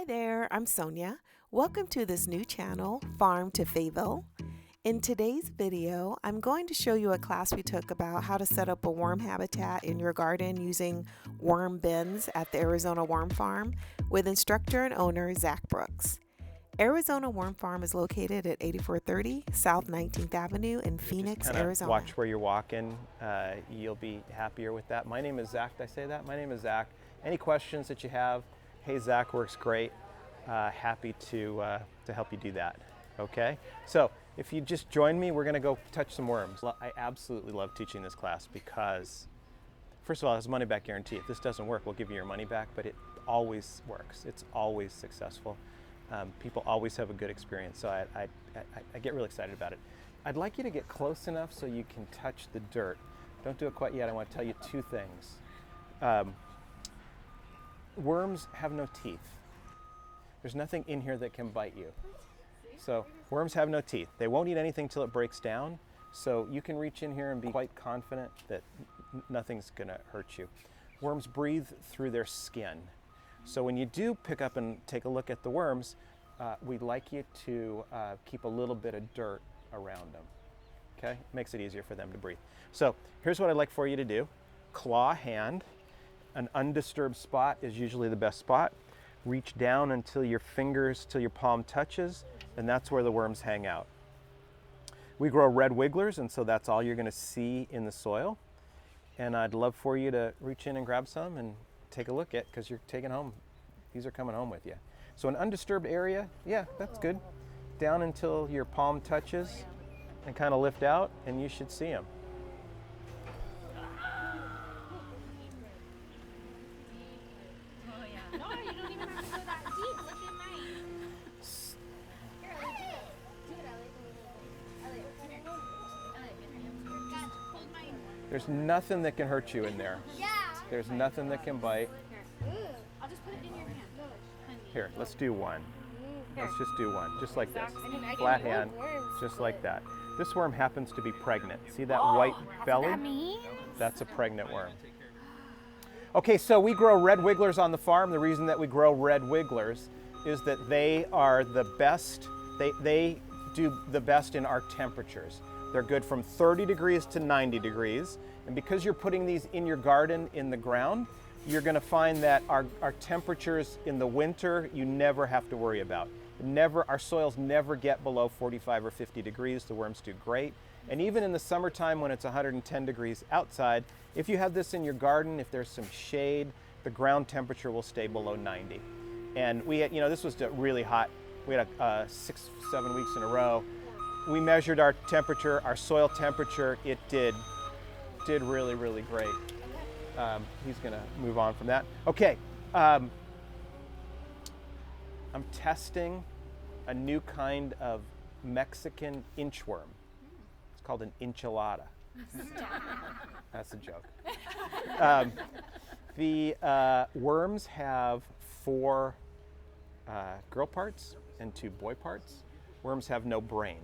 there, I'm Sonia. Welcome to this new channel, Farm to Fayetteville. In today's video, I'm going to show you a class we took about how to set up a worm habitat in your garden using worm bins at the Arizona Worm Farm with instructor and owner Zach Brooks. Arizona Worm Farm is located at 8430 South 19th Avenue in Phoenix, Arizona. Watch where you're walking. You'll be happier with that. My name is Zach. Did I say that? My name is Zach. Any questions that you have, hey, Zach works great. Happy to help you do that. Okay? So if you just join me, we're going to go touch some worms. I absolutely love teaching this class because, first of all, it has a money back guarantee. If this doesn't work, we'll give you your money back, but it always works. It's always successful. People always have a good experience, so I get really excited about it. I'd like you to get close enough so you can touch the dirt. Don't do it quite yet. I want to tell you two things. Worms have no teeth. There's nothing in here that can bite you. So worms have no teeth. They won't eat anything till it breaks down, so you can reach in here and be quite confident that nothing's going to hurt you. Worms breathe through their skin. So when you do pick up and take a look at the worms, we'd like you to keep a little bit of dirt around them. Okay? Makes it easier for them to breathe. So here's what I'd like for you to do. Claw hand. An undisturbed spot is usually the best spot. Reach down until your till your palm touches, and that's where the worms hang out. We grow red wigglers, and so that's all you're going to see in the soil. And I'd love for you to reach in and grab some and take a look at, because you're taking home, these are coming home with you. So an undisturbed area, yeah, that's good. Down until your palm touches and kind of lift out, and you should see them. There's nothing that can hurt you in there. Yeah. There's nothing that can bite. I'll just put it in your hand. Here, let's do one. Let's just do one, just like this. Flat hand, just like that. This worm happens to be pregnant. See that white belly? That's a pregnant worm. Okay, so we grow red wigglers on the farm. The reason that we grow red wigglers is that they are the best, they do the best in our temperatures. They're good from 30 degrees to 90 degrees. And because you're putting these in your garden in the ground, you're going to find that our temperatures in the winter, you never have to worry about. Our soils never get below 45 or 50 degrees. The worms do great. And even in the summertime when it's 110 degrees outside, if you have this in your garden, if there's some shade, the ground temperature will stay below 90. And we had, this was really hot. We had 6-7 weeks in a row. We measured our temperature, our soil temperature. It did really, really great. He's gonna move on from that. Okay, I'm testing a new kind of Mexican inchworm. It's called an enchilada. That's a joke. The worms have 4 girl parts and 2 boy parts. Worms have no brain.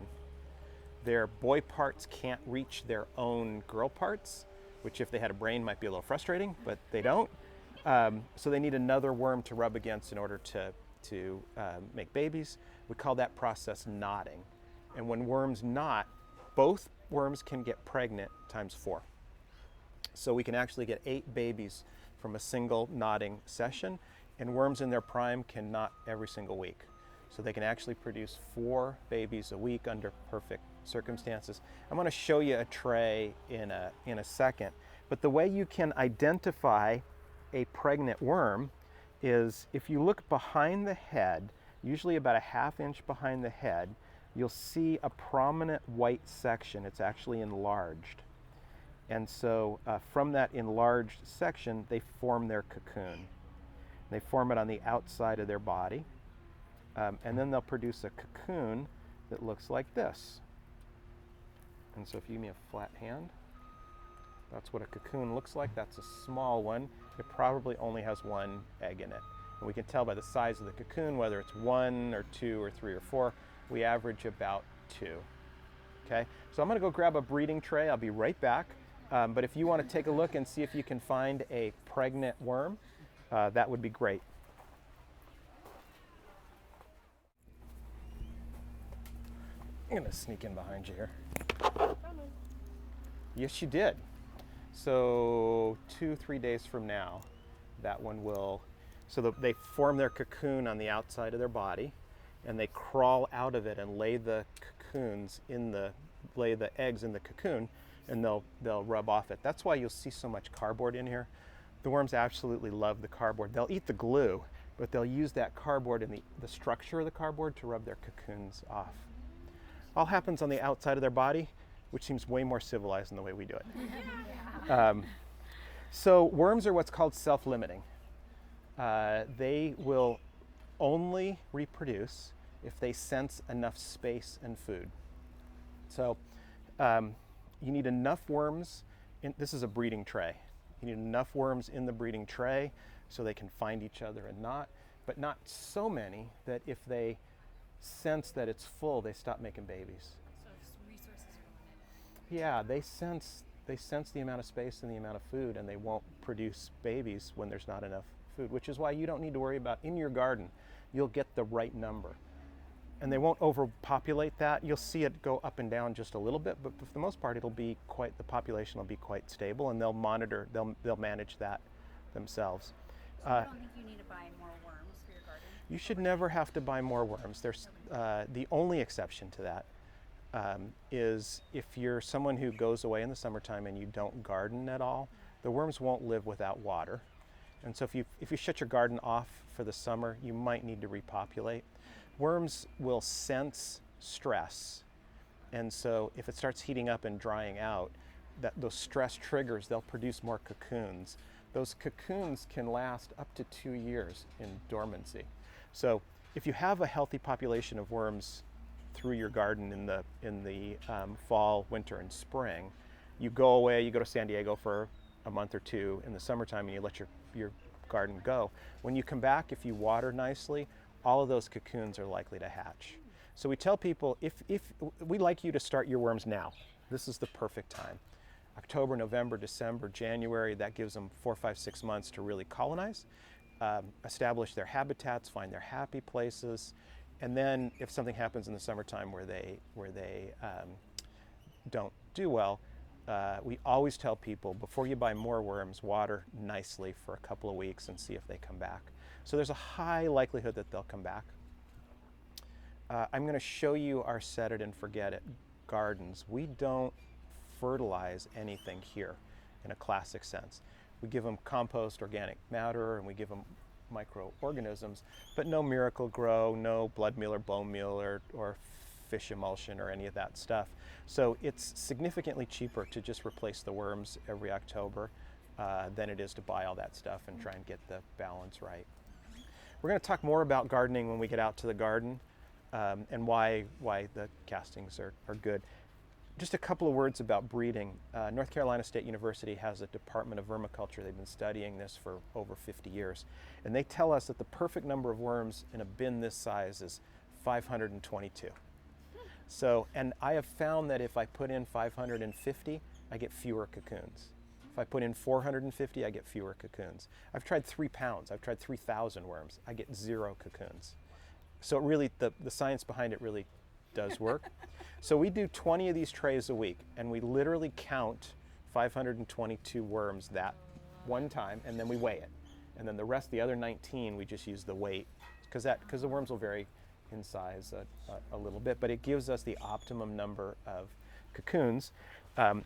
Their boy parts can't reach their own girl parts, which if they had a brain might be a little frustrating, but they don't. So they need another worm to rub against in order to make babies. We call that process knotting. And when worms knot, both worms can get pregnant times 4. So we can actually get 8 babies from a single knotting session, and worms in their prime can knot every single week. So they can actually produce 4 babies a week under perfect circumstances. I'm going to show you a tray in a second, but the way you can identify a pregnant worm is if you look behind the head, usually about a ½ inch behind the head, you'll see a prominent white section. It's actually enlarged. And so from that enlarged section, they form their cocoon. They form it on the outside of their body. And then they'll produce a cocoon that looks like this. And so if you give me a flat hand, that's what a cocoon looks like. That's a small one. It probably only has 1 egg in it. And we can tell by the size of the cocoon whether it's 1 or 2 or 3 or 4. We average about 2. Okay, so I'm going to go grab a breeding tray. I'll be right back. But if you want to take a look and see if you can find a pregnant worm, that would be great. I'm gonna sneak in behind you here. Yes, you did. So 2-3 days from now, that one will, they form their cocoon on the outside of their body, and they crawl out of it and lay the eggs in the cocoon, and they'll rub off it. That's why you'll see so much cardboard in here. The worms absolutely love the cardboard. They'll eat the glue, but they'll use that cardboard and the structure of the cardboard to rub their cocoons off. All happens on the outside of their body, which seems way more civilized than the way we do it. So worms are what's called self-limiting. They will only reproduce if they sense enough space and food. So you need enough worms, this is a breeding tray. You need enough worms in the breeding tray so they can find each other but not so many that if they sense that it's full, they stop making babies. So resources are limited. Yeah, they sense the amount of space and the amount of food, and they won't produce babies when there's not enough food, which is why you don't need to worry about, in your garden, you'll get the right number. And they won't overpopulate that. You'll see it go up and down just a little bit, but for the most part, the population will be quite stable, and they'll manage that themselves. So you don't think you need to buy more worms for your garden? You should never have to buy more worms. There's the only exception to that is if you're someone who goes away in the summertime and you don't garden at all, the worms won't live without water. And so if you shut your garden off for the summer, you might need to repopulate. Worms will sense stress. And so if it starts heating up and drying out, those stress triggers, they'll produce more cocoons. Those cocoons can last up to 2 years in dormancy. So if you have a healthy population of worms through your garden in the fall, winter, and spring, you go away, you go to San Diego for a month or two in the summertime, and you let your garden go. When you come back, if you water nicely, all of those cocoons are likely to hatch. So we tell people, if we like you to start your worms now. This is the perfect time. October, November, December, January, that gives them 4, 5, 6 months to really colonize, establish their habitats, find their happy places, and then if something happens in the summertime where they don't do well, we always tell people, before you buy more worms, water nicely for a couple of weeks and see if they come back. So there's a high likelihood that they'll come back. I'm going to show you our set it and forget it gardens. We don't fertilize anything here in a classic sense. We give them compost, organic matter, and we give them microorganisms, but no Miracle Grow, no blood meal or bone meal or fish emulsion or any of that stuff. So it's significantly cheaper to just replace the worms every October than it is to buy all that stuff and try and get the balance right. We're going to talk more about gardening when we get out to the garden and why the castings are good. Just a couple of words about breeding. North Carolina State University has a department of vermiculture. They've been studying this for over 50 years. And they tell us that the perfect number of worms in a bin this size is 522. So, and I have found that if I put in 550, I get fewer cocoons. If I put in 450, I get fewer cocoons. I've tried 3 pounds, I've tried 3,000 worms, I get 0 cocoons. So it really, the science behind it really does work. So we do 20 of these trays a week, and we literally count 522 worms that one time, and then we weigh it. And then the other 19, we just use the weight, because the worms will vary in size a little bit, but it gives us the optimum number of cocoons.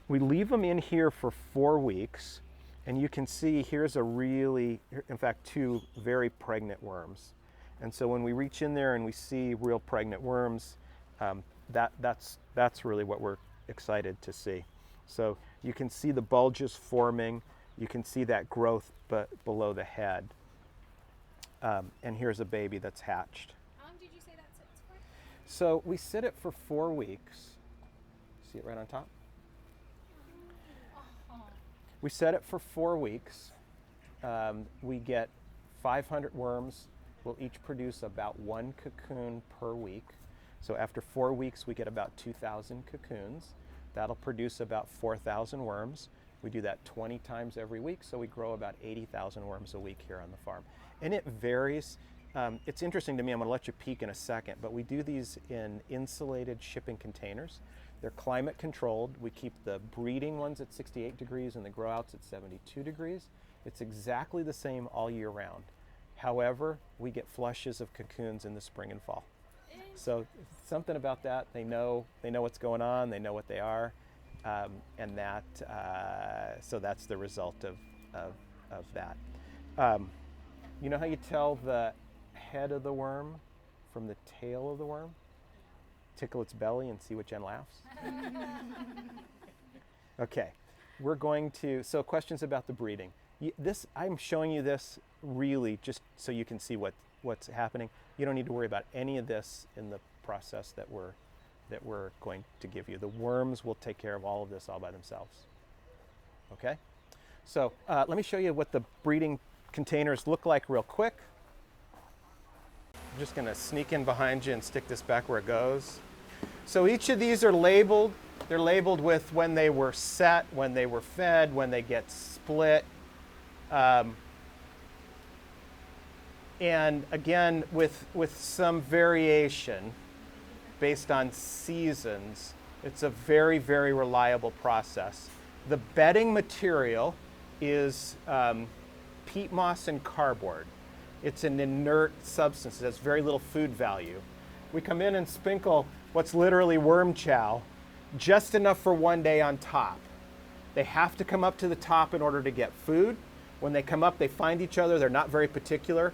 We leave them in here for 4 weeks, and you can see here's in fact, 2 very pregnant worms. And so when we reach in there and we see real pregnant worms, that's really what we're excited to see. So you can see the bulges forming, you can see that growth below the head. And here's a baby that's hatched. How long did you say that sits for? So we sit it for 4 weeks. See it right on top? We set it for 4 weeks. We get 500 worms. We'll each produce about 1 cocoon per week. So after 4 weeks, we get about 2,000 cocoons. That'll produce about 4,000 worms. We do that 20 times every week, so we grow about 80,000 worms a week here on the farm. And it varies. it's interesting to me. I'm going to let you peek in a second, but we do these in insulated shipping containers. They're climate controlled. We keep the breeding ones at 68 degrees and the grow outs at 72 degrees. It's exactly the same all year round. However, we get flushes of cocoons in the spring and fall. So something about that, they know what's going on, they know what they are, and that, so that's the result of that. You know how you tell the head of the worm from the tail of the worm? Tickle its belly and see which end laughs. Okay, we're going to, so questions about the breeding. I'm showing you this really just so you can see what's happening. You don't need to worry about any of this in the process that we're going to give you. The worms will take care of all of this all by themselves. Okay, so let me show you what the breeding containers look like real quick. I'm just going to sneak in behind you and stick this back where it goes. So each of these are labeled. They're labeled with when they were set, when they were fed, when they get split. And again, with some variation based on seasons, it's a very, very reliable process. The bedding material is peat moss and cardboard. It's an inert substance. It has very little food value. We come in and sprinkle what's literally worm chow, just enough for one day on top. They have to come up to the top in order to get food. When they come up, they find each other. They're not very particular.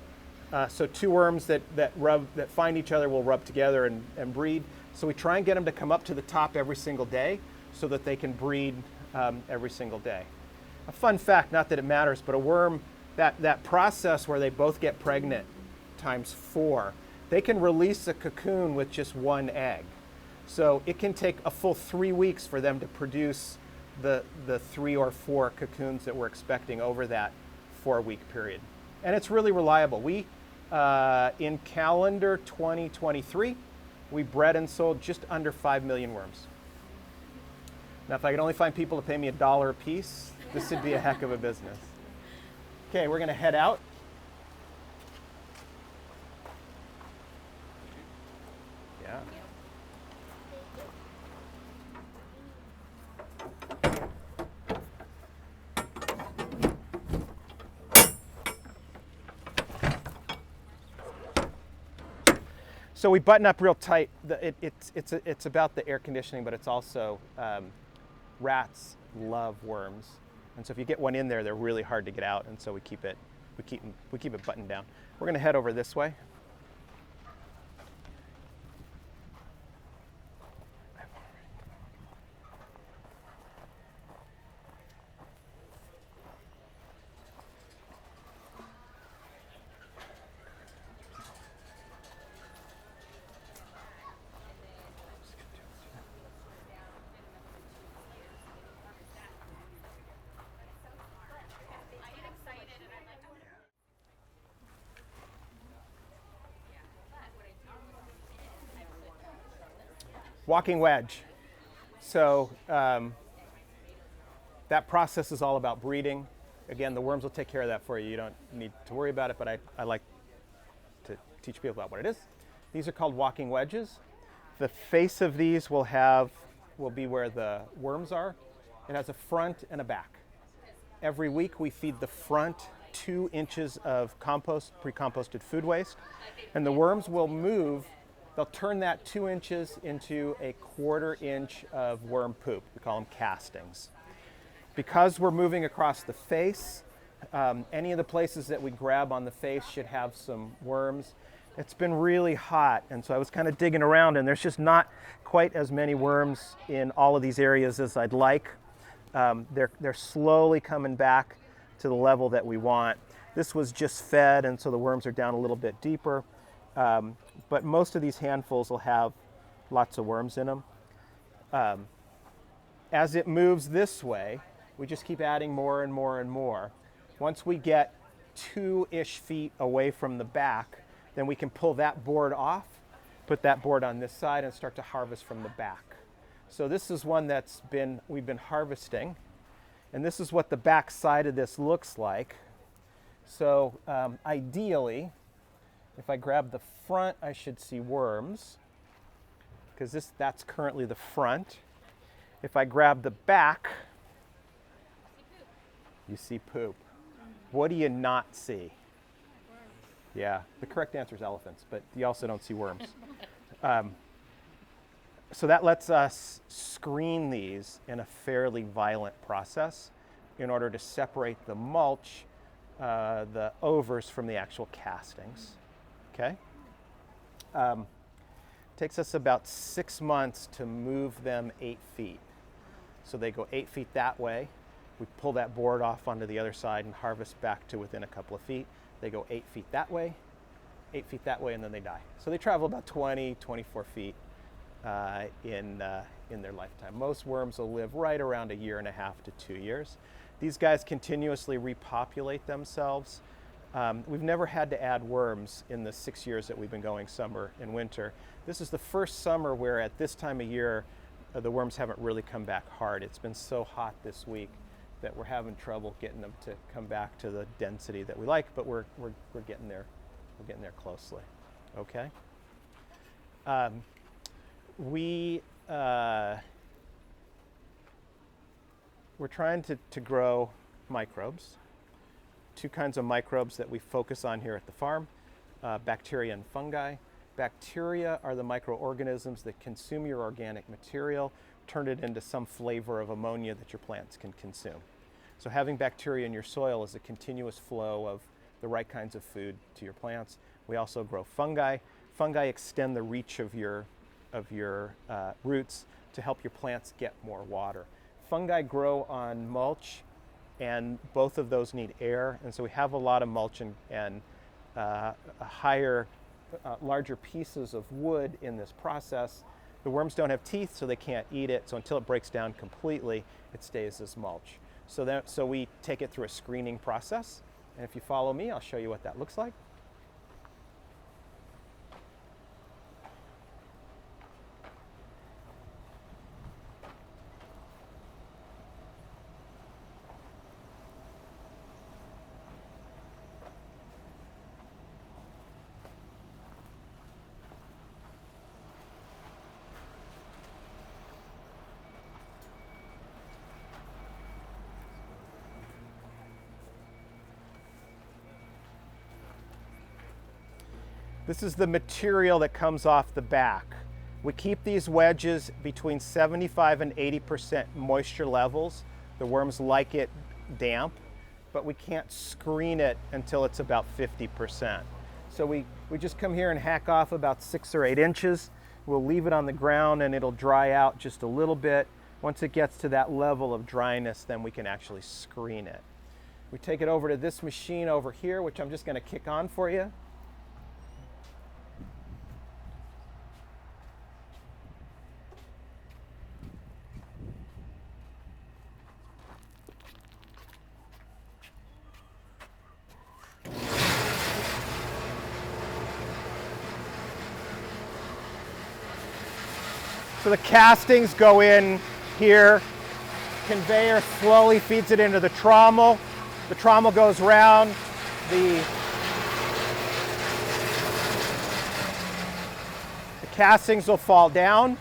So two worms that find each other will rub together and breed. So we try and get them to come up to the top every single day so that they can breed every single day. A fun fact, not that it matters, but a worm, that process where they both get pregnant times 4, they can release a cocoon with just one egg. So it can take a full 3 weeks for them to produce the 3 or 4 cocoons that we're expecting over that 4-week period. And it's really reliable. We, in calendar 2023, we bred and sold just under 5 million worms. Now, if I could only find people to pay me $1 a piece, this would be a heck of a business. Okay, we're gonna head out. Yeah. So we button up real tight. It's about the air conditioning, but it's also rats love worms, and so if you get one in there, they're really hard to get out, and so we keep it buttoned down. We're going to head over this way. Walking wedge. So that process is all about breeding. Again, the worms will take care of that for you. You don't need to worry about it, but I like to teach people about what it is. These are called walking wedges. The face of these will be where the worms are. It has a front and a back. Every week we feed the front 2 inches of compost, pre-composted food waste, and the worms will move. They'll turn that 2 inches into a 1/4 inch of worm poop. We call them castings. Because we're moving across the face, any of the places that we grab on the face should have some worms. It's been really hot, and so I was kind of digging around, and there's just not quite as many worms in all of these areas as I'd like. They're slowly coming back to the level that we want. This was just fed, and so the worms are down a little bit deeper. But most of these handfuls will have lots of worms in them. As it moves this way, we just keep adding more and more and more. Once we get 2-ish feet away from the back, then we can pull that board off, put that board on this side, and start to harvest from the back. So this is one we've been harvesting, and this is what the back side of this looks like. So ideally, If I grab the front, I should see worms, because that's currently the front. If I grab the back, you see poop. What do you not see? Yeah, the correct answer is elephants, but you also don't see worms. So that lets us screen these in a fairly violent process in order to separate the mulch, the overs, from the actual castings. Okay? Takes us about 6 months to move them 8 feet. So they go 8 feet that way. We pull that board off onto the other side and harvest back to within a couple of feet. They go 8 feet that way, 8 feet that way, and then they die. So they travel about 20, 24 feet in their lifetime. Most worms will live right around 1.5 to 2 years. These guys continuously repopulate themselves. We've never had to add worms in the 6 years that we've been going summer and winter. This is the first summer where at this time of year, the worms haven't really come back hard. It's been so hot this week that we're having trouble getting them to come back to the density that we like, but we're getting there. We're getting there closely. Okay. We're trying to grow microbes. 2 kinds of microbes that we focus on here at the farm, bacteria and fungi. Bacteria are the microorganisms that consume your organic material, turn it into some flavor of ammonia that your plants can consume. So having bacteria in your soil is a continuous flow of the right kinds of food to your plants. We also grow fungi. Fungi extend the reach of your roots to help your plants get more water. Fungi grow on mulch, and both of those need air, and so we have a lot of mulch and larger pieces of wood in this process. The worms don't have teeth, so they can't eat it, so until it breaks down completely, it stays as mulch. So we take it through a screening process, and if you follow me, I'll show you what that looks like. This is the material that comes off the back. We keep these wedges between 75 and 80% moisture levels. The worms like it damp, but we can't screen it until it's about 50%. So we just come here and hack off about 6 or 8 inches. We'll leave it on the ground and it'll dry out just a little bit. Once it gets to that level of dryness, then we can actually screen it. We take it over to this machine over here, which I'm just going to kick on for you. So the castings go in here. Conveyor slowly feeds it into the trommel. The trommel goes round. The castings will fall down,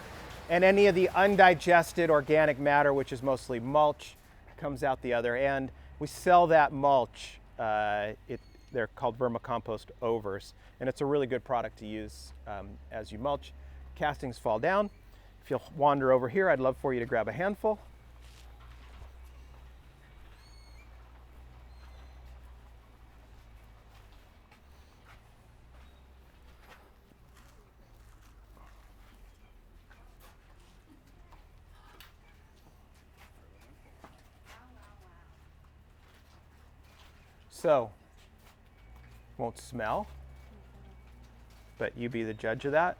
and any of the undigested organic matter, which is mostly mulch, comes out the other end. We sell that mulch. They're called vermicompost overs, and it's a really good product to use as you mulch. Castings fall down. If you'll wander over here, I'd love for you to grab a handful. So, won't smell, but you be the judge of that.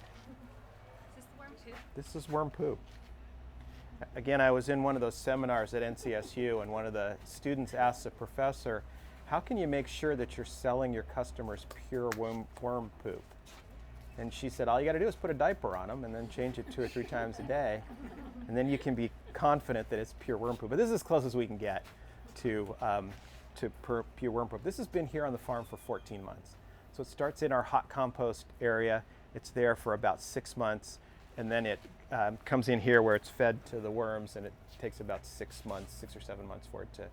Is this the worm too? This is worm poop. Again, I was in one of those seminars at NCSU, and one of the students asked the professor, how can you make sure that you're selling your customers pure worm poop? And she said, all you got to do is put a diaper on them and then change it 2 or 3 times a day, and then you can be confident that it's pure worm poop. But this is as close as we can get to pure worm poop. This has been here on the farm for 14 months. So So it starts in our hot compost area. It's there for about 6 months, and then it comes in here where it's fed to the worms, and it takes about 6 months, 6 or 7 months for it to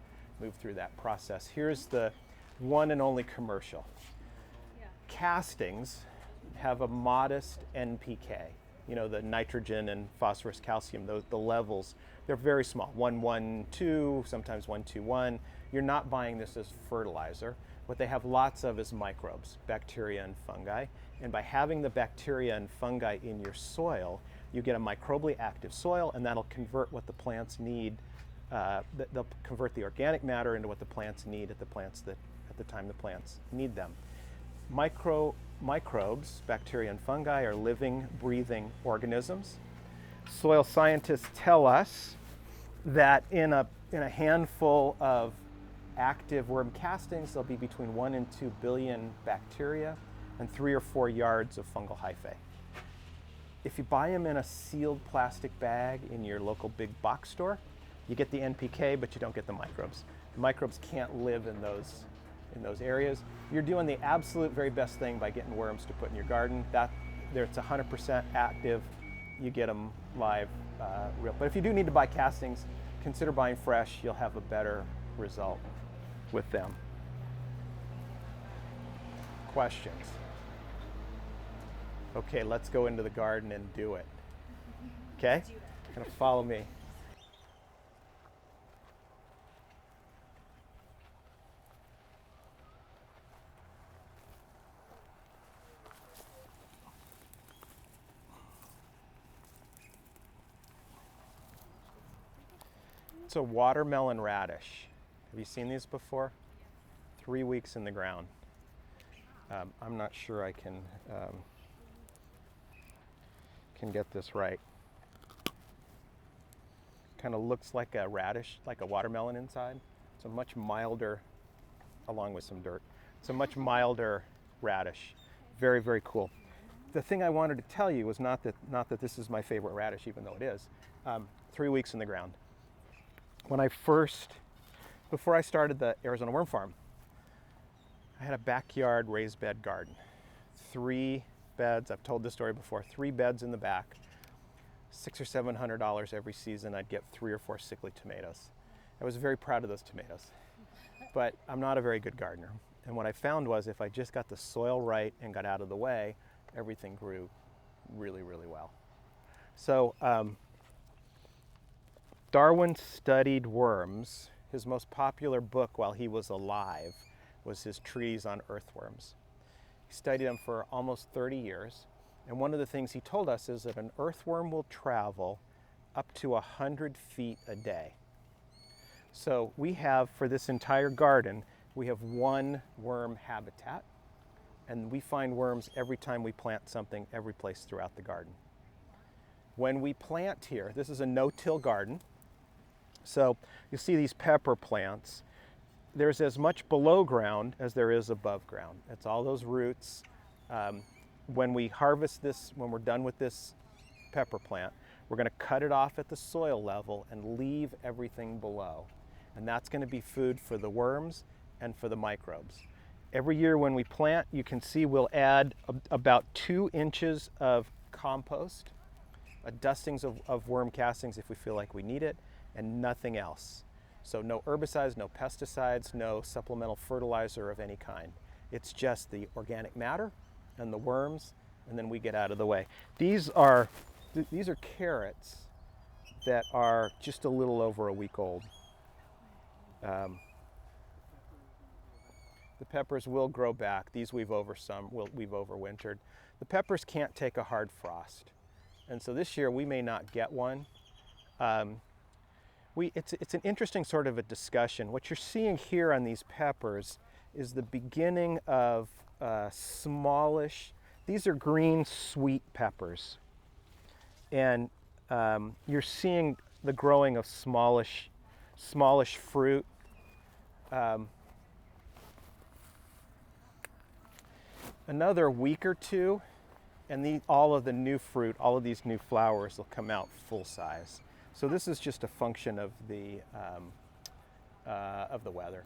move through that process. Here's the one and only commercial. Castings have a modest NPK. You know, the nitrogen and phosphorus, calcium, the levels, they're very small, 112, sometimes 121. You're not buying this as fertilizer. What they have lots of is microbes, bacteria and fungi. And by having the bacteria and fungi in your soil, you get a microbially active soil, and that'll convert what the plants need. They'll convert the organic matter into what the plants need at the time the plants need them. Microbes, bacteria and fungi, are living, breathing organisms. Soil scientists tell us that in a handful of active worm castings, there'll be between 1 and 2 billion bacteria and 3 or 4 yards of fungal hyphae. If you buy them in a sealed plastic bag in your local big box store, you get the NPK, but you don't get the microbes. The microbes can't live in those areas. You're doing the absolute very best thing by getting worms to put in your garden. It's 100% active. You get them live, real. But if you do need to buy castings, consider buying fresh. You'll have a better result with them. Questions? Okay, let's go into the garden and do it. Okay? Kind of follow me. It's a watermelon radish. Have you seen these before? 3 weeks in the ground. I'm not sure I can get this right. Kind of looks like a radish, like a watermelon inside. It's a much milder, along with some dirt. It's a much milder radish. Very, very cool. The thing I wanted to tell you was not that this is my favorite radish, even though it is. 3 weeks in the ground. Before I started the Arizona Worm Farm, I had a backyard raised bed garden. 3 beds, I've told this story before, 3 beds in the back, $600 or $700 every season. I'd get 3 or 4 sickly tomatoes. I was very proud of those tomatoes, but I'm not a very good gardener. And what I found was if I just got the soil right and got out of the way, everything grew really, really well. So Darwin studied worms. His most popular book while he was alive was his treatise on earthworms. He studied them for almost 30 years. And one of the things he told us is that an earthworm will travel up to 100 feet a day. So we have, for this entire garden, we have 1 worm habitat. And we find worms every time we plant something, every place throughout the garden. When we plant here, this is a no-till garden. So you see these pepper plants. There's as much below ground as there is above ground. It's all those roots. When we harvest this, when we're done with this pepper plant, we're going to cut it off at the soil level and leave everything below. And that's going to be food for the worms and for the microbes. Every year when we plant, you can see we'll add about 2 inches of compost, dustings of worm castings if we feel like we need it, and nothing else. So no herbicides, no pesticides, no supplemental fertilizer of any kind. It's just the organic matter and the worms, and then we get out of the way. These are carrots that are just a little over a week old. The peppers will grow back. These we've overwintered. The peppers can't take a hard frost. And so this year we may not get one. It's an interesting sort of a discussion. What you're seeing here on these peppers is the beginning of smallish, these are green sweet peppers. And you're seeing the growing of smallish fruit. Another week or two, and all of the new fruit, all of these new flowers will come out full size. So this is just a function of the weather.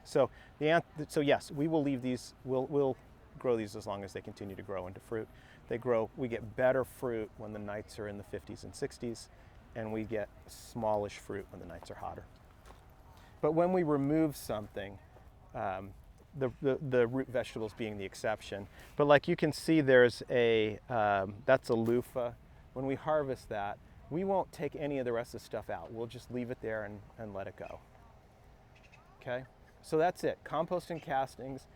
So yes, we will leave these. We'll grow these as long as they continue to grow into fruit. We get better fruit when the nights are in the 50s and 60s, and we get smallish fruit when the nights are hotter. But when we remove something, the root vegetables being the exception, but like you can see, there's that's a loofah. When we harvest that, we won't take any of the rest of the stuff out. We'll just leave it there and let it go. Okay, so that's it. Composting castings,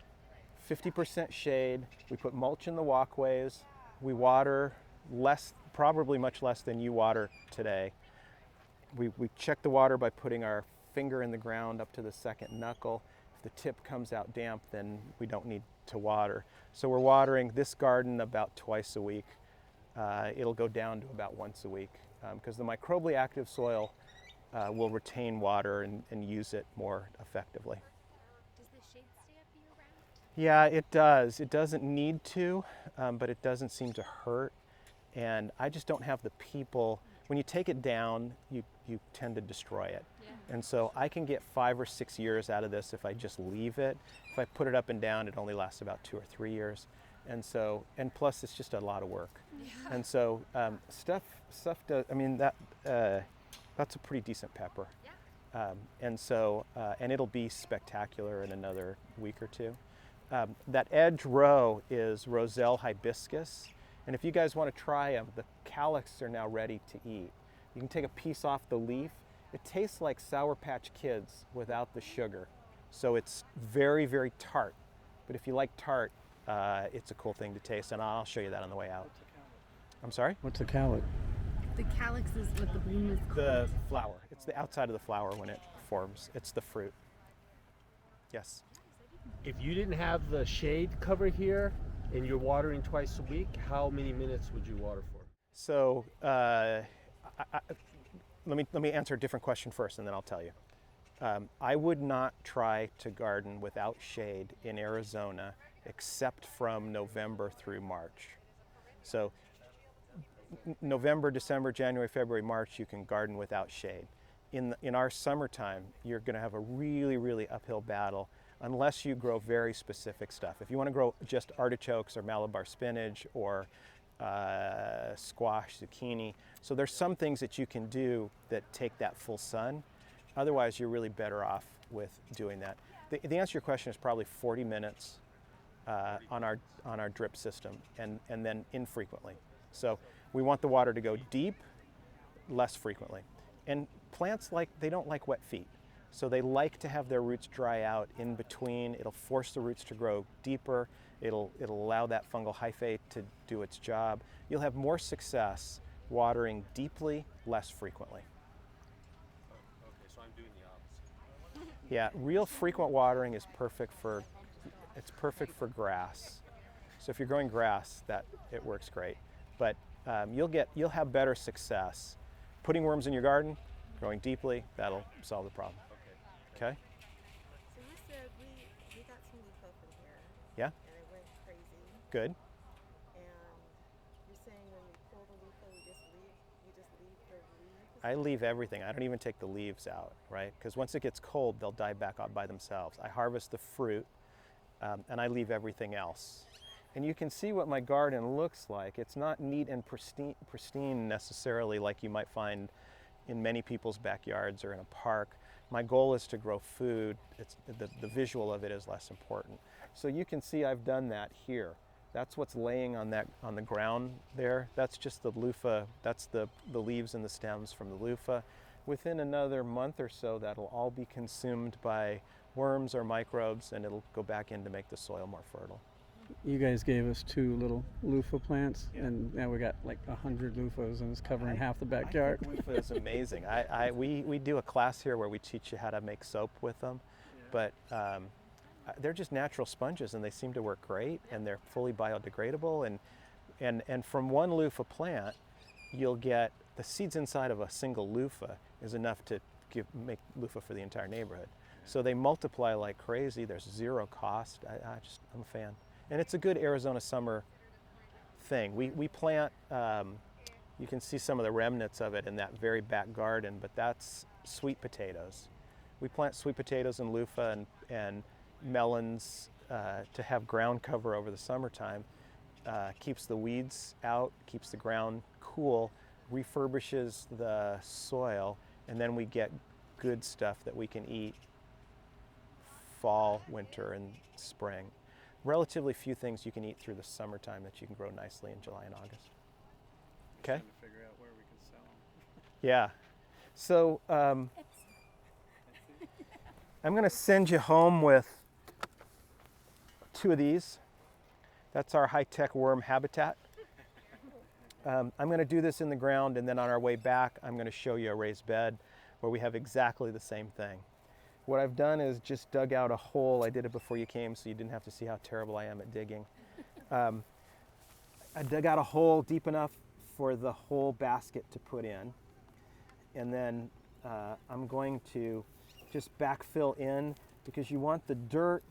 50% shade. We put mulch in the walkways. We water less, probably much less than you water today. We check the water by putting our finger in the ground up to the second knuckle. If the tip comes out damp, then we don't need to water. So we're watering this garden about twice a week. It'll go down to about once a week because the microbially active soil will retain water and use it more effectively. Does the shade stay up year-round? Yeah, it does. It doesn't need to, but it doesn't seem to hurt. And I just don't have the people. When you take it down, you tend to destroy it. Yeah. And so I can get 5 or 6 years out of this if I just leave it. If I put it up and down, it only lasts about 2 or 3 years. And so, and plus it's just a lot of work. Yeah. And so stuff does, I mean, that's a pretty decent pepper. Yeah. And it'll be spectacular in another week or two. That edge row is Roselle hibiscus. And if you guys want to try them, the calyx are now ready to eat. You can take a piece off the leaf. It tastes like Sour Patch Kids without the sugar. So it's very, very tart. But if you like tart, it's a cool thing to taste, and I'll show you that on the way out. I'm sorry? What's a calyx? The calyx is what the bloom is called. The flower. It's the outside of the flower when it forms. It's the fruit. Yes? If you didn't have the shade cover here and you're watering twice a week, how many minutes would you water for? So let me answer a different question first, and then I'll tell you. I would not try to garden without shade in Arizona except from November through March. So November, December, January, February, March, you can garden without shade. In our summertime, you're going to have a really, really uphill battle unless you grow very specific stuff. If you want to grow just artichokes or Malabar spinach or squash, zucchini, so there's some things that you can do that take that full sun. Otherwise, you're really better off with doing that. The answer to your question is probably 40 minutes on our drip system, and then infrequently. So we want the water to go deep, less frequently. And plants they don't like wet feet. So they like to have their roots dry out in between. It'll force the roots to grow deeper. It'll allow that fungal hyphae to do its job. You'll have more success watering deeply, less frequently. Okay, so I'm doing the opposite. Yeah, real frequent watering is perfect for grass. So if you're growing grass, it works great. But you'll have better success putting worms in your garden, growing deeply. That'll solve the problem. Okay. So you said we got some leaf up in here. Yeah. And it went crazy. Good. And you're saying when we pull the leaf out, you just leave the leaves? I leave everything. I don't even take the leaves out, right? Because once it gets cold, they'll die back up by themselves. I harvest the fruit, and I leave everything else. And you can see what my garden looks like. It's not neat and pristine necessarily like you might find in many people's backyards or in a park. My goal is to grow food. The visual of it is less important. So you can see I've done that here. That's what's laying on the ground there. That's just the loofah. That's the leaves and the stems from the loofah. Within another month or so, that'll all be consumed by worms or microbes, and it'll go back in to make the soil more fertile. You guys gave us 2 little loofah plants, and now we got like 100 loofahs, and it's covering half the backyard. I think loofah is amazing. We do a class here where we teach you how to make soap with them, but they're just natural sponges, and they seem to work great, and they're fully biodegradable. And from one loofah plant, you'll get the seeds inside of a single loofah is enough to make loofah for the entire neighborhood. So they multiply like crazy. There's zero cost. I'm a fan. And it's a good Arizona summer thing. We plant, you can see some of the remnants of it in that very back garden, but that's sweet potatoes. We plant sweet potatoes in loofah and melons to have ground cover over the summertime. Keeps the weeds out, keeps the ground cool, refurbishes the soil, and then we get good stuff that we can eat fall, winter, and spring. Relatively few things you can eat through the summertime that you can grow nicely in July and August. Okay? Trying to figure out where we can sell them. Yeah. So I'm going to send you home with 2 of these. That's our high-tech worm habitat. I'm going to do this in the ground, and then on our way back, I'm going to show you a raised bed where we have exactly the same thing. What I've done is just dug out a hole. I did it before you came, so you didn't have to see how terrible I am at digging. I dug out a hole deep enough for the whole basket to put in. And then I'm going to just backfill in, because you want the dirt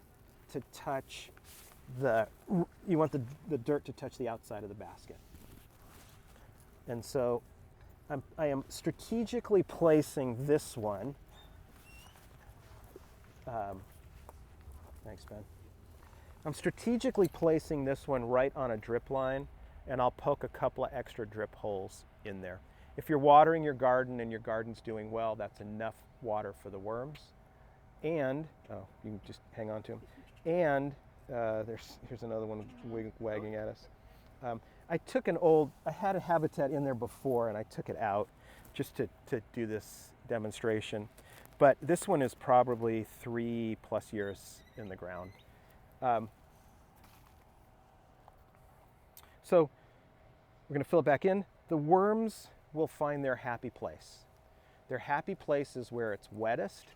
to touch the dirt to touch the outside of the basket. And so I am strategically placing this one. Thanks, Ben. I'm strategically placing this one right on a drip line, and I'll poke a couple of extra drip holes in there. If you're watering your garden and your garden's doing well, that's enough water for the worms. And, oh, you can just hang on to them. And here's another one wagging at us. I had a habitat in there before, and I took it out just to do this demonstration. But this one is probably 3+ years in the ground. So we're going to fill it back in. The worms will find their happy place. Their happy place is where it's wettest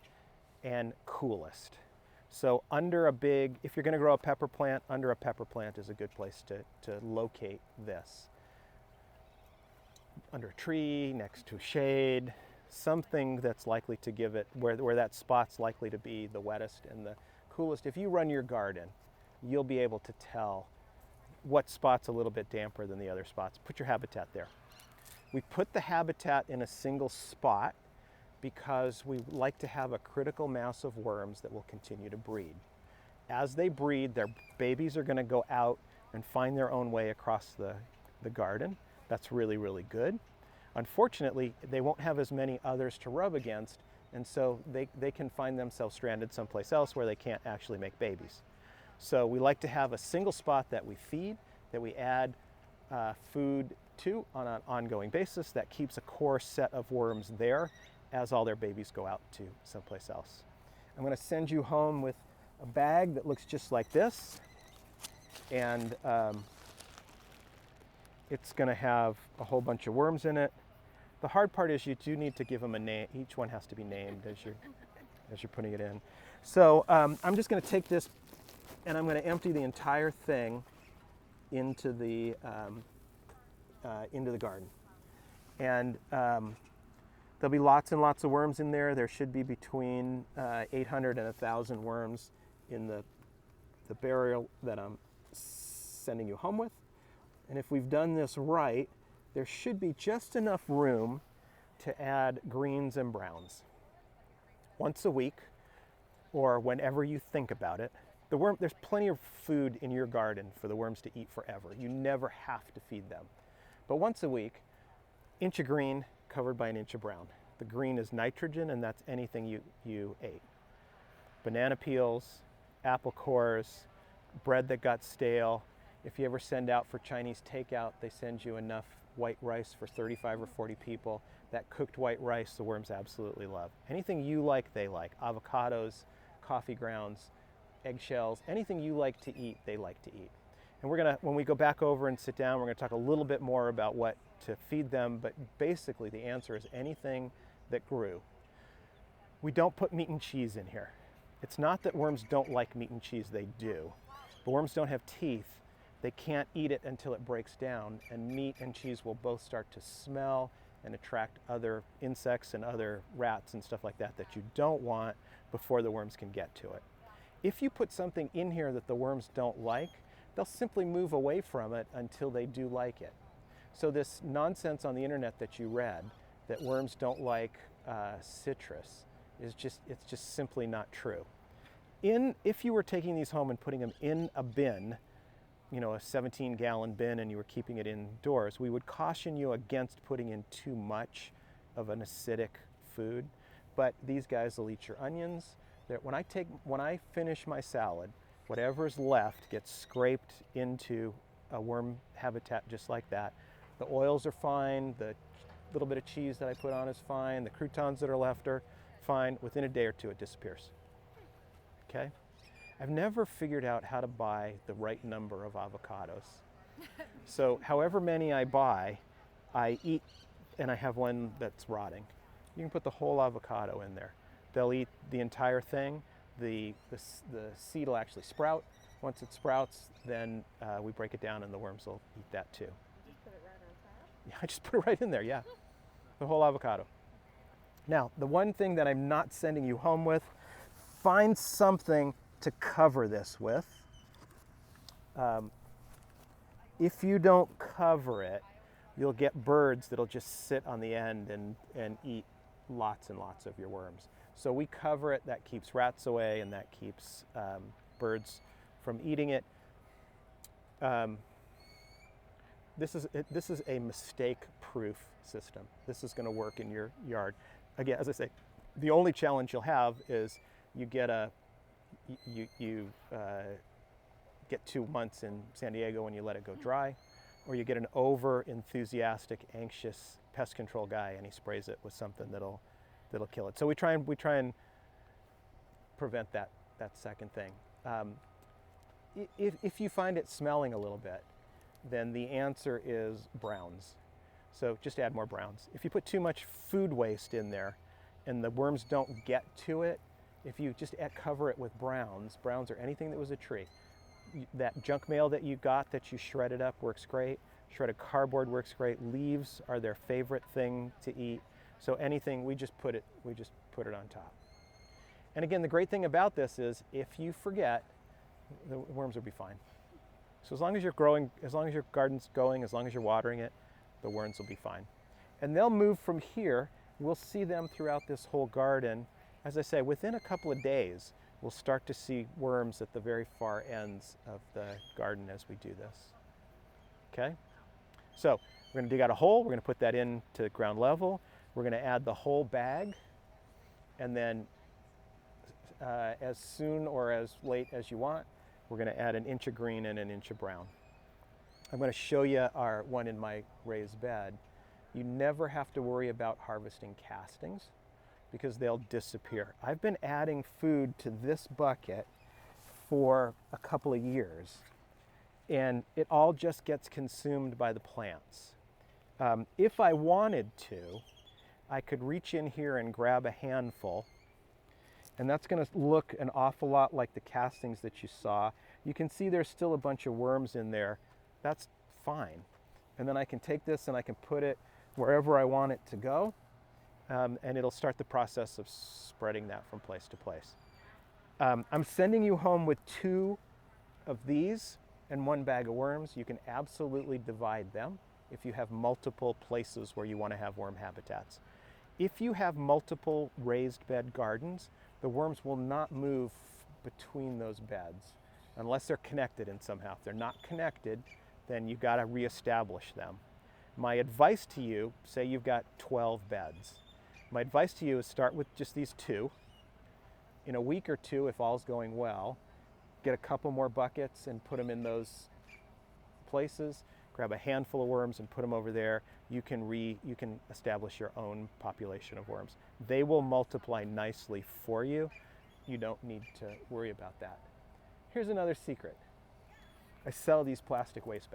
and coolest. So if you're going to grow a pepper plant, under a pepper plant is a good place to locate this. Under a tree, next to shade, something that's likely to give it, where that spot's likely to be the wettest and the coolest. If you run your garden, you'll be able to tell what spot's a little bit damper than the other spots. Put your habitat there. We put the habitat in a single spot because we like to have a critical mass of worms that will continue to breed. As they breed, their babies are going to go out and find their own way across the garden. That's really, really good. Unfortunately, they won't have as many others to rub against, and so they can find themselves stranded someplace else where they can't actually make babies. So we like to have a single spot that we feed, that we add food to on an ongoing basis, that keeps a core set of worms there as all their babies go out to someplace else. I'm going to send you home with a bag that looks just like this, and it's going to have a whole bunch of worms in it. The hard part is you do need to give them a name. Each one has to be named as you're putting it in. So I'm just going to take this, and I'm going to empty the entire thing into the garden. And there'll be lots and lots of worms in there. There should be between 800 and 1,000 worms in the burial that I'm sending you home with. And if we've done this right, there should be just enough room to add greens and browns. Once a week, or whenever you think about it. There's plenty of food in your garden for the worms to eat forever. You never have to feed them. But once a week, inch of green covered by an inch of brown. The green is nitrogen, and that's anything you ate. Banana peels, apple cores, bread that got stale. If you ever send out for Chinese takeout, they send you enough white rice for 35 or 40 people. That cooked white rice, the worms absolutely love. Anything you like, they like. Avocados, coffee grounds, eggshells, anything you like to eat, they like to eat. And when we go back over and sit down, we're gonna talk a little bit more about what to feed them, but basically the answer is anything that grew. We don't put meat and cheese in here. It's not that worms don't like meat and cheese, they do. But worms don't have teeth. They can't eat it until it breaks down, and meat and cheese will both start to smell and attract other insects and other rats and stuff like that you don't want before the worms can get to it. If you put something in here that the worms don't like, they'll simply move away from it until they do like it. So this nonsense on the internet that you read, that worms don't like citrus, it's just simply not true. If you were taking these home and putting them in a bin, you know, a 17-gallon bin, and you were keeping it indoors, we would caution you against putting in too much of an acidic food. But these guys will eat your onions. When I finish my salad, whatever's left gets scraped into a worm habitat just like that. The oils are fine, the little bit of cheese that I put on is fine, the croutons that are left are fine. Within a day or two, it disappears. Okay? I've never figured out how to buy the right number of avocados. So however many I buy, I eat, and I have one that's rotting. You can put the whole avocado in there. They'll eat the entire thing. The seed will actually sprout. Once it sprouts, then we break it down and the worms will eat that too. Just put it right on top? Yeah, I just put it right in there, yeah. The whole avocado. Now, the one thing that I'm not sending you home with, find something to cover this with. If you don't cover it, you'll get birds that'll just sit on the end and eat lots and lots of your worms. So we cover it. That keeps rats away, and that keeps birds from eating it. This is a mistake-proof system. This is going to work in your yard. Again, as I say, the only challenge you'll have is you get get 2 months in San Diego and you let it go dry, or you get an over-enthusiastic, anxious pest control guy and he sprays it with something that'll kill it. So we try and prevent that second thing. If you find it smelling a little bit, then the answer is browns. So just add more browns. If you put too much food waste in there and the worms don't get to it, if you just cover it with browns or anything that was a tree, that junk mail that you got that you shredded up works great. Shredded cardboard works great. Leaves are their favorite thing to eat. So anything, we just put it on top. And again, the great thing about this is if you forget, the worms will be fine. So as long as you're growing, as long as your garden's going, as long as you're watering it, the worms will be fine. And they'll move from here. We'll see them throughout this whole garden. As I say, within a couple of days, we'll start to see worms at the very far ends of the garden as we do this. Okay? So we're going to dig out a hole. We're going to put that into ground level. We're going to add the whole bag. And then as soon or as late as you want, we're going to add an inch of green and an inch of brown. I'm going to show you our one in my raised bed. You never have to worry about harvesting castings because they'll disappear. I've been adding food to this bucket for a couple of years, and it all just gets consumed by the plants. If I wanted to, I could reach in here and grab a handful, and that's going to look an awful lot like the castings that you saw. You can see there's still a bunch of worms in there. That's fine. And then I can take this and I can put it wherever I want it to go, and it'll start the process of spreading that from place to place. I'm sending you home with 2 of these and 1 bag of worms. You can absolutely divide them if you have multiple places where you want to have worm habitats. If you have multiple raised bed gardens, the worms will not move between those beds unless they're connected in somehow. If they're not connected, then you've got to reestablish them. My advice to you, say you've got 12 beds. My advice to you is start with just these 2. In a week or 2, if all's going well, get a couple more buckets and put them in those places. Grab a handful of worms and put them over there. You can establish your own population of worms. They will multiply nicely for you. You don't need to worry about that. Here's another secret. I sell these plastic waste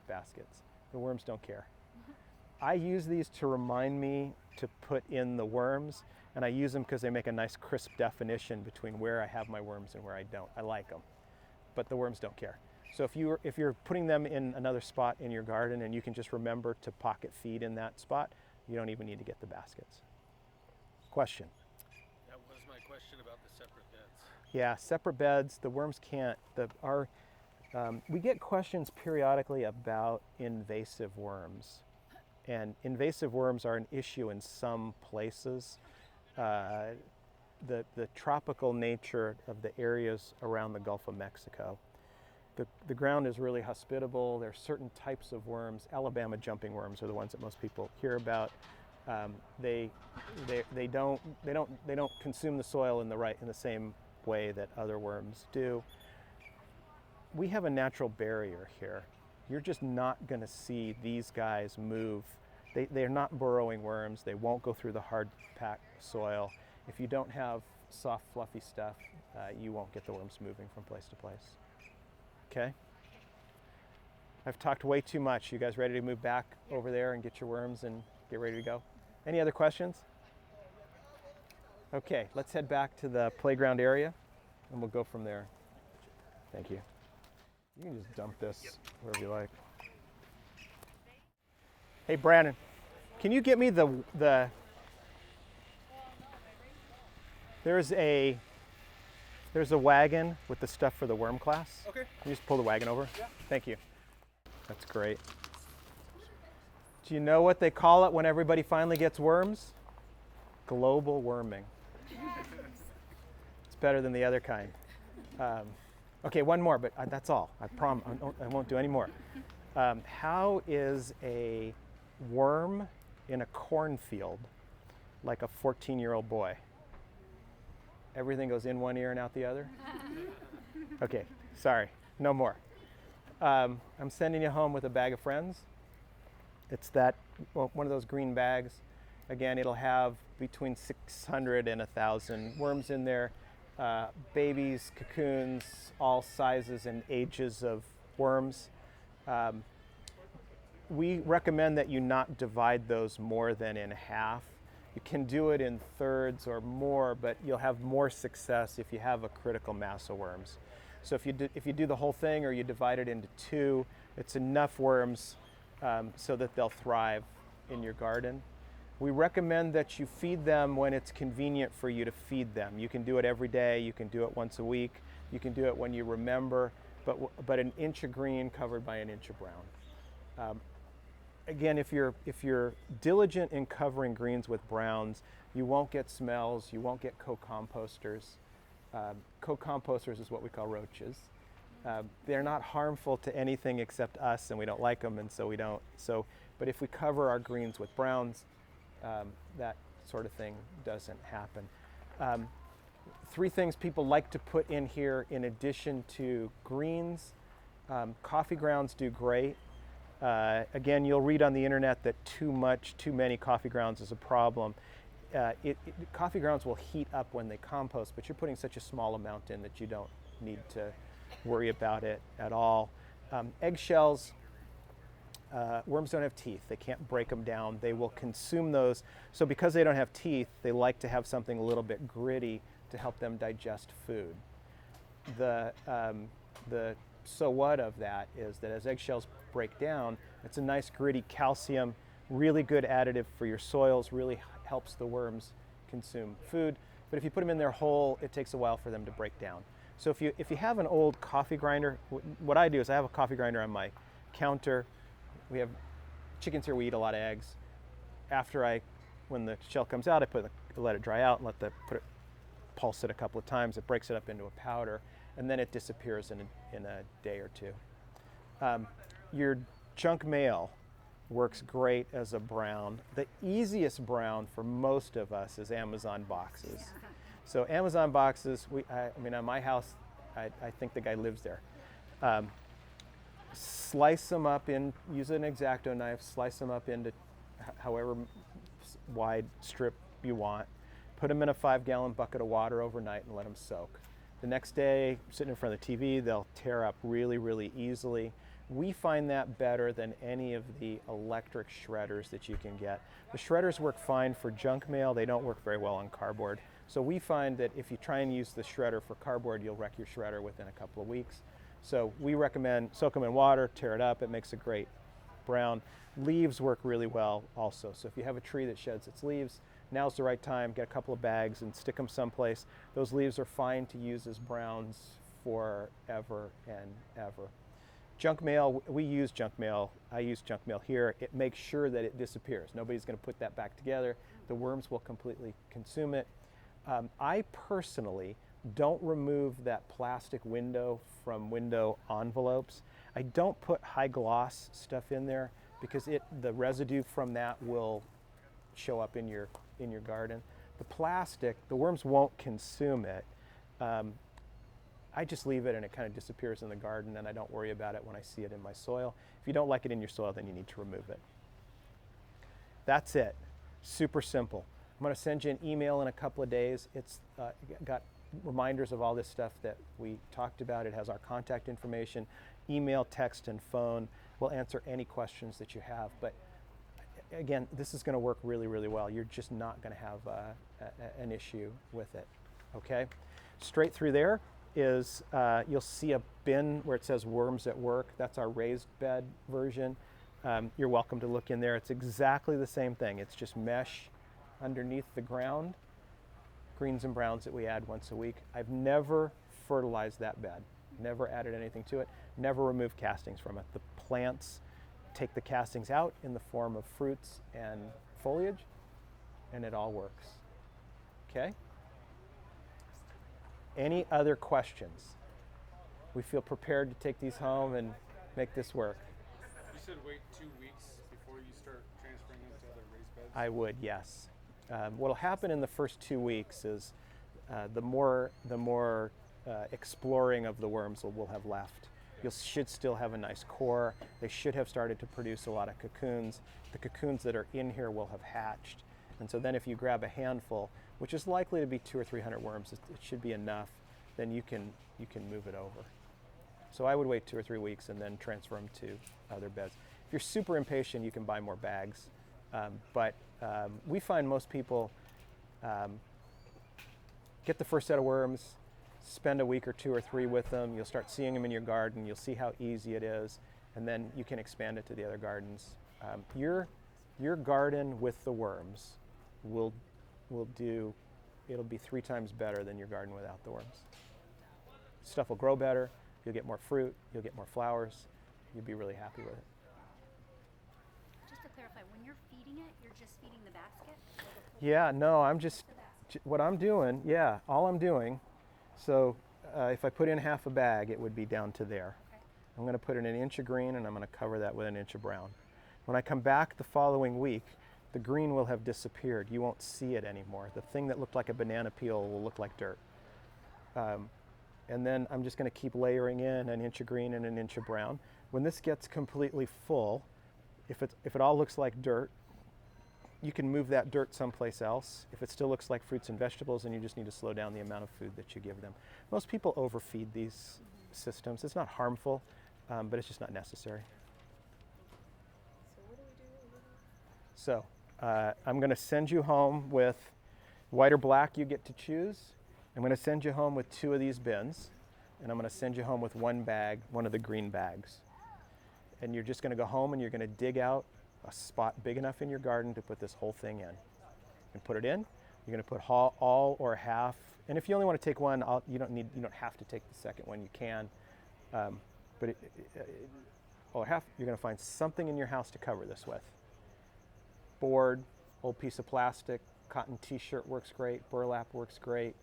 baskets. The worms don't care. I use these to remind me to put in the worms, and I use them because they make a nice crisp definition between where I have my worms and where I don't. I like them, but the worms don't care. So if you're putting them in another spot in your garden and you can just remember to pocket feed in that spot, you don't even need to get the baskets. Question? That was my question about the separate beds. Yeah, separate beds. The worms can't. We get questions periodically about invasive worms. And invasive worms are an issue in some places. the tropical nature of the areas around the Gulf of Mexico. The ground is really hospitable. There are certain types of worms. Alabama jumping worms are the ones that most people hear about. They don't consume the soil in the same way that other worms do. We have a natural barrier here. You're just not going to see these guys move. They're not burrowing worms. They won't go through the hard packed soil. If you don't have soft, fluffy stuff, you won't get the worms moving from place to place. Okay? I've talked way too much. You guys ready to move back over there and get your worms and get ready to go? Any other questions? Okay, let's head back to the playground area and we'll go from there. Thank you. You can just dump this wherever you like. Hey Brandon, can you get me there's a wagon with the stuff for the worm class. Okay. Can you just pull the wagon over? Yeah. Thank you. That's great. Do you know what they call it when everybody finally gets worms? Global warming. It's better than the other kind. Okay, one more, but that's all. I promise I won't do any more. How is a worm in a cornfield like a 14-year-old boy? Everything goes in one ear and out the other? Okay, sorry, no more. I'm sending you home with a bag of friends. It's one of those green bags. Again, it'll have between 600 and 1,000 worms in there. Babies, cocoons, all sizes and ages of worms. We recommend that you not divide those more than in half. You can do it in thirds or more, but you'll have more success if you have a critical mass of worms. So if you do the whole thing or you divide it into two, it's enough worms so that they'll thrive in your garden. We recommend that you feed them when it's convenient for you to feed them. You can do it every day, you can do it once a week, you can do it when you remember, but an inch of green covered by an inch of brown. Again, if you're diligent in covering greens with browns, you won't get smells, you won't get co-composters. Co-composters is what we call roaches. They're not harmful to anything except us, and we don't like them, and so we don't. But if we cover our greens with browns, that sort of thing doesn't happen. Three things people like to put in here in addition to greens. Coffee grounds do great. Again, you'll read on the internet that too many coffee grounds is a problem. Coffee grounds will heat up when they compost, but you're putting such a small amount in that you don't need to worry about it at all. Eggshells, worms don't have teeth. They can't break them down. They will consume those. So because they don't have teeth, they like to have something a little bit gritty to help them digest food. The so what of that is that as eggshells break down, it's a nice gritty calcium, really good additive for your soils, really helps the worms consume food. But if you put them in there whole, it takes a while for them to break down. So if you have an old coffee grinder, what I do is I have a coffee grinder on my counter. We have chickens here, we eat a lot of eggs. When the shell comes out, I let it dry out and pulse it a couple of times. It breaks it up into a powder, and then it disappears in a day or two. Your junk mail works great as a brown. The easiest brown for most of us is Amazon boxes. So Amazon boxes, on my house, I think the guy lives there. Slice them up use an X-Acto knife, slice them up into however wide strip you want. Put them in a 5-gallon bucket of water overnight and let them soak. The next day, sitting in front of the TV, they'll tear up really, really easily. We find that better than any of the electric shredders that you can get. The shredders work fine for junk mail. They don't work very well on cardboard. So we find that if you try and use the shredder for cardboard, you'll wreck your shredder within a couple of weeks. So we recommend soak them in water, tear it up. It makes a great brown. Leaves work really well also. So if you have a tree that sheds its leaves, now's the right time. Get a couple of bags and stick them someplace. Those leaves are fine to use as browns forever and ever. Junk mail, we use junk mail. I use junk mail here. It makes sure that it disappears. Nobody's going to put that back together. The worms will completely consume it. I personally don't remove that plastic window from window envelopes. I don't put high gloss stuff in there because the residue from that will show up in your garden. The plastic, the worms won't consume it. I just leave it and it kind of disappears in the garden, and I don't worry about it when I see it in my soil. If you don't like it in your soil, then you need to remove it. That's it. Super simple. I'm going to send you an email in a couple of days. It's got reminders of all this stuff that we talked about. It has our contact information, email, text, and phone. We'll answer any questions that you have. But again, this is going to work really, really well. You're just not going to have an issue with it. Okay? Straight through there is, you'll see a bin where it says worms at work. That's our raised bed version. You're welcome to look in there. It's exactly the same thing. It's just mesh underneath the ground, greens and browns that we add once a week. I've never fertilized that bed, never added anything to it, never removed castings from it. The plants take the castings out in the form of fruits and foliage, and it all works. Okay? Any other questions? We feel prepared to take these home and make this work. You said wait 2 weeks before you start transferring them to other raised beds? I would, yes. What will happen in the first 2 weeks is the more exploring of the worms we'll have left. You should still have a nice core. They should have started to produce a lot of cocoons. The cocoons that are in here will have hatched. And so then if you grab a handful, which is likely to be 200 or 300 worms, it should be enough, then you can move it over. So I would wait 2 or 3 weeks and then transfer them to other beds. If you're super impatient, you can buy more bags. But we find most people get the first set of worms, spend a week or 2 or 3 with them. You'll start seeing them in your garden. You'll see how easy it is, and then you can expand it to the other gardens. Your garden with the worms will do. It'll be 3 times better than your garden without the worms. Stuff will grow better. You'll get more fruit. You'll get more flowers. You'll be really happy with it. Just to clarify, when you're feeding it, you're just feeding the basket? Yeah, no, I'm just, what I'm doing, yeah, all I'm doing, so if I put in half a bag, it would be down to there. Okay. I'm going to put in an inch of green, and I'm going to cover that with an inch of brown. When I come back the following week, the green will have disappeared. You won't see it anymore. The thing that looked like a banana peel will look like dirt. And then I'm just going to keep layering in an inch of green and an inch of brown. When this gets completely full, if it all looks like dirt, you can move that dirt someplace else. If it still looks like fruits and vegetables, then you just need to slow down the amount of food that you give them. Most people overfeed these systems. It's not harmful, but it's just not necessary. So I'm going to send you home with white or black. You get to choose. I'm going to send you home with 2 of these bins, and I'm going to send you home with 1 bag, 1 of the green bags. And you're just going to go home and you're going to dig out a spot big enough in your garden to put this whole thing in. And put it in. You're going to put all or half. And if you only want to take 1, you don't have to take the second one. You can, but all or half. You're going to find something in your house to cover this with. Board, old piece of plastic, cotton T-shirt works great. Burlap works great.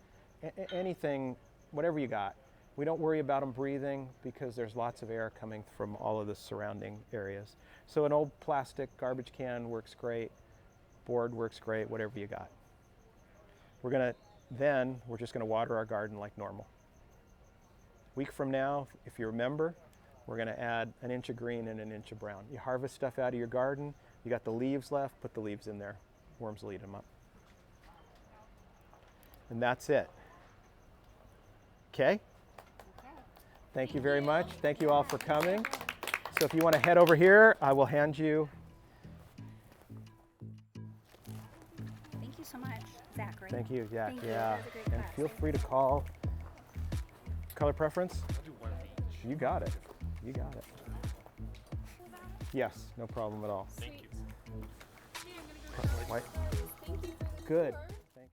Anything, whatever you got. We don't worry about them breathing because there's lots of air coming from all of the surrounding areas. So an old plastic garbage can works great. Board works great, whatever you got. We're just going to water our garden like normal. Week from now, if you remember, we're going to add an inch of green and an inch of brown. You harvest stuff out of your garden, you got the leaves left, put the leaves in there. Worms will eat them up. And that's it. Okay? Thank you very much. Thank you all for coming. So if you want to head over here, I will hand you. Thank you so much, Zachary. Thank you, Jack. Thank you. Yeah. That was a great And class. feel free to call. Color preference? I'll do 1 of each. You got it. You got it. Yes, no problem at all. Thank you. White. Good.